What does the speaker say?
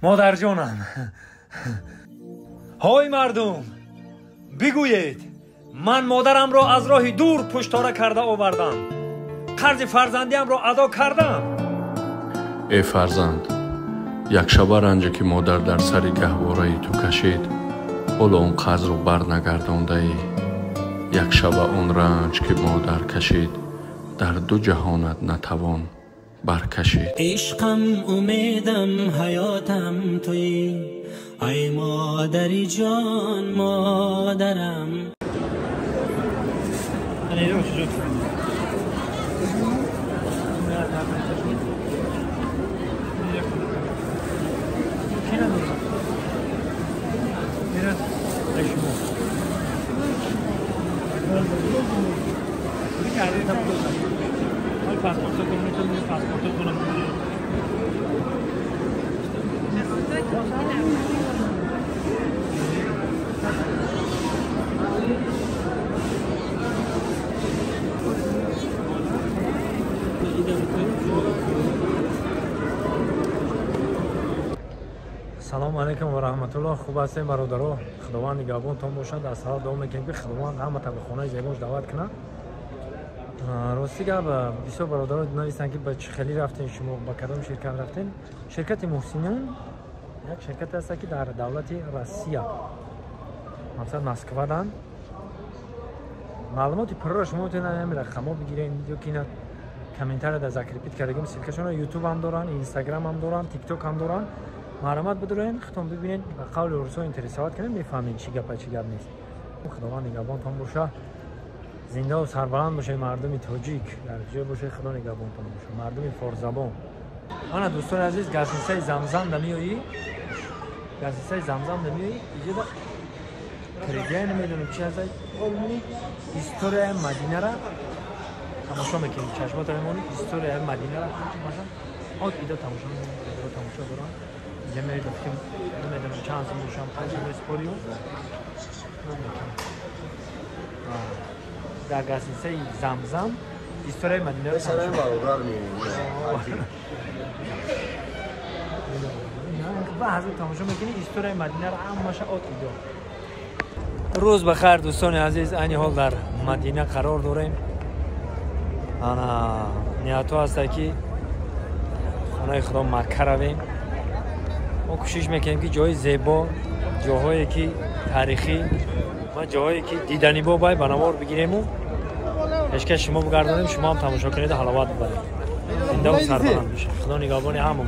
مادر جانم های مردم بگویید من مادرم را از راه دور پشتاره کرده آوردم قرض فرزندیم را ادا کردم. ای فرزند یک شبه رنجی که مادر در سر گهواره تو کشید حالا اون قرض رو بر نگردانده ای. یک شبه اون رنج که مادر کشید در دو جهانت نتوان برکشید. عشقم امیدم حیاتم توی ای مادری جان مادرم. سلام علیکم و رحمت الله. خوب هستین برادرها؟ خداوند نگهبانتان باشد. از حال دعا میکنیم که خداوند همه تا به خانه زیباش دعوت کنه. راستی گپ بسیار برادرها نویسن که به چخلی رفتین شما با کدام شرکت رفتین؟ شرکت محسنین یک شرکت است که در دولت روسیه مثلا مسکو دارن. معلومات پر شما میتونین همین رقم‌ها بگیرین یا که اینا کامنتار در ذکر پیت کردیم سیلکشون یوتیوب هم دارن، اینستاگرام هم دارن، تیک توک هم دارن. معلومات بدرین خودتون ببینید و قول ورسو انترسات کنین میفهمین چی گپ چی گپ نیست. خداوند نگهبانتان باشه. زنده و سربلند باشه مردم تاجیک در جای باشه. خدا نگهبانتان باشه مردم فارزبان. انا دوستان عزیز گازنسای زمزم نمیایی؟ گازنسای زمزم نمیایی؟ اینجا کریدیان نمیدونم چی هست. هیستوری مدینه را تماشا میکنید. چشمات میمونید هیستوری مدینه را مثلا آت ایده تماشا میکنید. تماشا دارن اینجا میرید که نمیدونم چند سال میشم پنج اسپوریو در گازنسای زمزم هیستوری مدینه را تماشا میکنید. بعض تماشا میکنید هیستوری مدینه را هم ماشه آت ایده. روز بخیر دوستان عزیز. این حال در مدینه قرار داریم. انا نیاتو هست که خانه خدا مکه رویم. ما کوشش میکنیم که جای زیبا، جاهایی که تاریخی و جاهایی که دیدنی بابای بنوار بگیریم و اشکال شما بگردانیم. شما هم تماشا کنید حلاوت ببرید. زنده و سربلند باشید. خدا نگهبان همون.